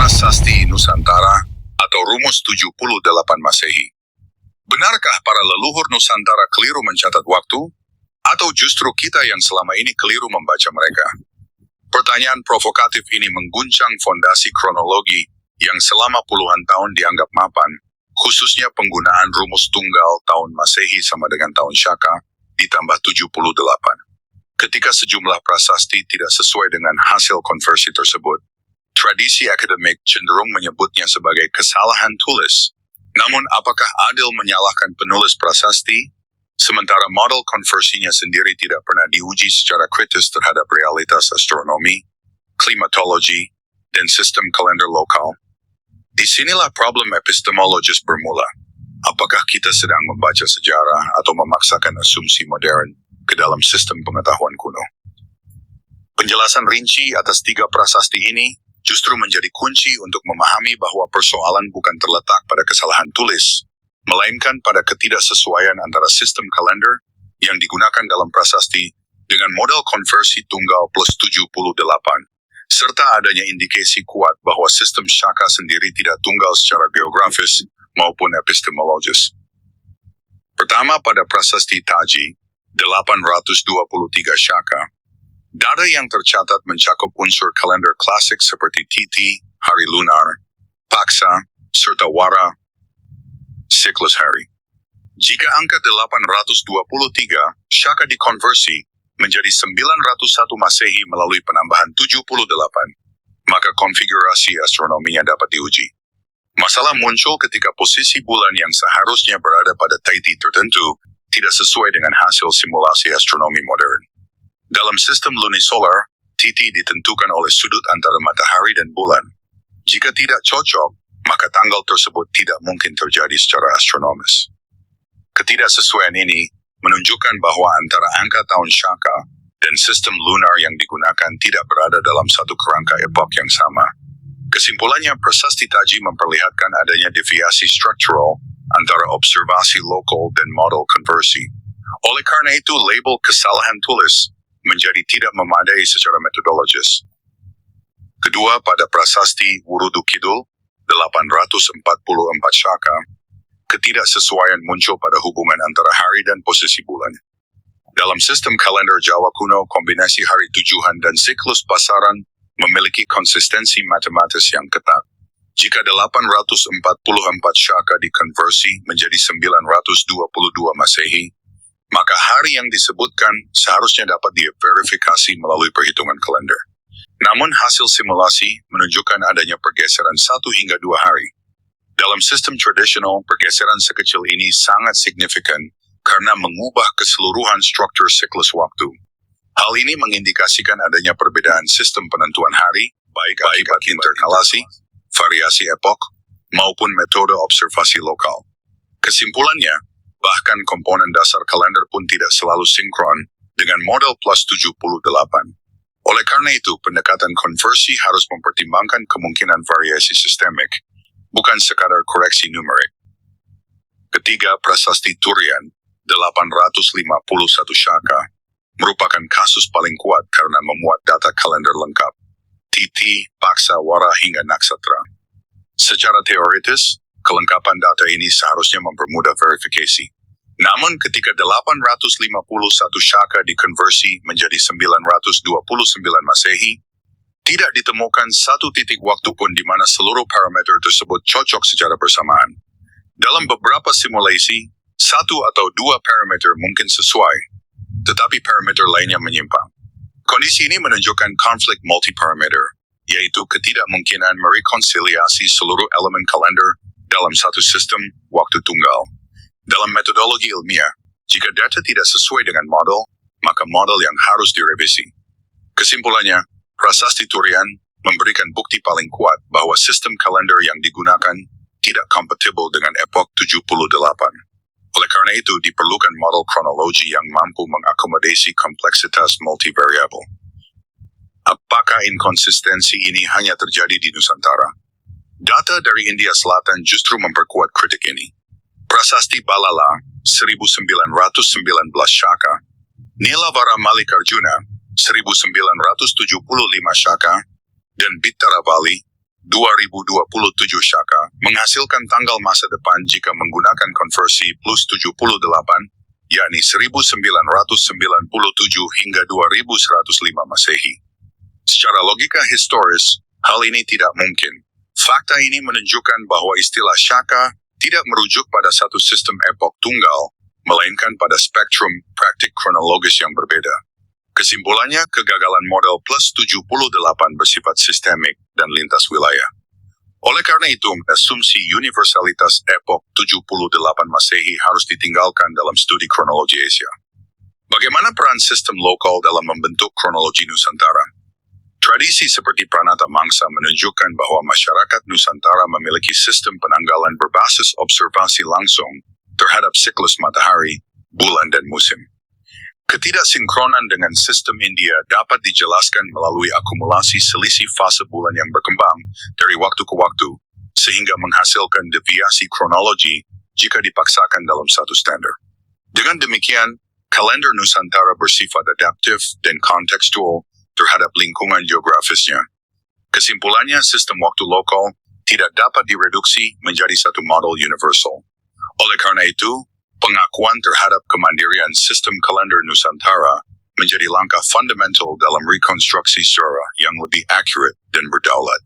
Prasasti Nusantara atau Rumus 78 Masehi. Benarkah para leluhur Nusantara keliru mencatat waktu? Atau justru kita yang selama ini keliru membaca mereka? Pertanyaan provokatif ini mengguncang fondasi kronologi yang selama puluhan tahun dianggap mapan, khususnya penggunaan rumus tunggal tahun Masehi sama dengan tahun Syaka ditambah 78. Ketika sejumlah prasasti tidak sesuai dengan hasil konversi tersebut, tradisi akademik cenderung menyebutnya sebagai kesalahan tulis. Namun apakah adil menyalahkan penulis prasasti? Sementara model konversinya sendiri tidak pernah diuji secara kritis terhadap realitas astronomi, klimatologi, dan sistem kalender lokal. Disinilah problem epistemologis bermula. Apakah kita sedang membaca sejarah atau memaksakan asumsi modern ke dalam sistem pengetahuan kuno? Penjelasan rinci atas 3 prasasti ini justru menjadi kunci untuk memahami bahwa persoalan bukan terletak pada kesalahan tulis, melainkan pada ketidaksesuaian antara sistem kalender yang digunakan dalam prasasti dengan model konversi tunggal plus 78, serta adanya indikasi kuat bahwa sistem Syaka sendiri tidak tunggal secara geografis maupun epistemologis. Pertama, pada prasasti Taji, 823 Syaka, data yang tercatat mencakup unsur kalender klasik seperti Titi, hari lunar, Paksa, serta Wara, siklus hari. Jika angka 823 Syaka dikonversi menjadi 901 Masehi melalui penambahan 78, maka konfigurasi astronominya dapat diuji. Masalah muncul ketika posisi bulan yang seharusnya berada pada titik tertentu tidak sesuai dengan hasil simulasi astronomi modern. Dalam sistem lunisolar, titik ditentukan oleh sudut antara matahari dan bulan. Jika tidak cocok, maka tanggal tersebut tidak mungkin terjadi secara astronomis. Ketidaksesuaian ini menunjukkan bahwa antara angka tahun Syaka dan sistem lunar yang digunakan tidak berada dalam satu kerangka epok yang sama. Kesimpulannya, prasasti Taji memperlihatkan adanya deviasi struktural antara observasi lokal dan model konversi. Oleh karena itu, label kesalahan tulis menjadi tidak memadai secara metodologis. Kedua, pada prasasti Wurudu Kidul, 844 Syaka, ketidaksesuaian muncul pada hubungan antara hari dan posisi bulan. Dalam sistem kalender Jawa kuno, kombinasi hari tujuan dan siklus pasaran memiliki konsistensi matematis yang ketat. Jika 844 Syaka dikonversi menjadi 922 Masehi, maka hari yang disebutkan seharusnya dapat diverifikasi melalui perhitungan kalender. Namun hasil simulasi menunjukkan adanya pergeseran 1 hingga 2 hari. Dalam sistem tradisional, pergeseran sekecil ini sangat signifikan karena mengubah keseluruhan struktur siklus waktu. Hal ini mengindikasikan adanya perbedaan sistem penentuan hari, baik akibat interkalasi, variasi epok, maupun metode observasi lokal. Kesimpulannya, bahkan komponen dasar kalender pun tidak selalu sinkron dengan model plus 78. Oleh karena itu, pendekatan konversi harus mempertimbangkan kemungkinan variasi sistemik, bukan sekadar koreksi numerik. Ketiga, prasasti Turian, 851 Syaka, merupakan kasus paling kuat karena memuat data kalender lengkap, Titi, Paksa, Wara, hingga Naksatra. Secara teoritis, kelengkapan data ini seharusnya mempermudah verifikasi. Namun ketika 851 Syaka dikonversi menjadi 929 Masehi, tidak ditemukan satu titik waktu pun di mana seluruh parameter tersebut cocok secara bersamaan. Dalam beberapa simulasi, 1 atau 2 parameter mungkin sesuai, tetapi parameter lainnya menyimpang. Kondisi ini menunjukkan konflik multiparameter, yaitu ketidakmungkinan merekonsiliasi seluruh elemen kalender dalam satu sistem waktu tunggal. Dalam metodologi ilmiah, jika data tidak sesuai dengan model, maka model yang harus direvisi. Kesimpulannya, prasasti Turian memberikan bukti paling kuat bahwa sistem kalender yang digunakan tidak kompatibel dengan epok 78. Oleh karena itu, diperlukan model kronologi yang mampu mengakomodasi kompleksitas multivariabel. Apakah inkonsistensi ini hanya terjadi di Nusantara? Data dari India Selatan justru memperkuat kritik ini. Prasasti Balala, 1919 Syaka, Nilavara Malikarjuna, 1975 Syaka, dan Bittaravali, 2027 Shaka menghasilkan tanggal masa depan jika menggunakan konversi plus 78, yakni 1997 hingga 2105 Masehi. Secara logika historis, hal ini tidak mungkin. Fakta ini menunjukkan bahwa istilah Shaka tidak merujuk pada satu sistem epok tunggal, melainkan pada spektrum praktik kronologis yang berbeda. Kesimpulannya, kegagalan model plus 78 bersifat sistemik dan lintas wilayah. Oleh karena itu, asumsi universalitas epok 78 Masehi harus ditinggalkan dalam studi kronologi Asia. Bagaimana peran sistem lokal dalam membentuk kronologi Nusantara? Tradisi seperti Pranata Mangsa menunjukkan bahwa masyarakat Nusantara memiliki sistem penanggalan berbasis observasi langsung terhadap siklus matahari, bulan, dan musim. Ketidaksinkronan dengan sistem India dapat dijelaskan melalui akumulasi selisih fase bulan yang berkembang dari waktu ke waktu, sehingga menghasilkan deviasi kronologi jika dipaksakan dalam satu standar. Dengan demikian, kalender Nusantara bersifat adaptif dan kontekstual terhadap lingkungan geografisnya. Kesimpulannya, sistem waktu lokal tidak dapat direduksi menjadi satu model universal. Oleh karena itu, pengakuan terhadap kemandirian sistem kalender Nusantara menjadi langkah fundamental dalam rekonstruksi sejarah yang lebih akurat dan berdaulat.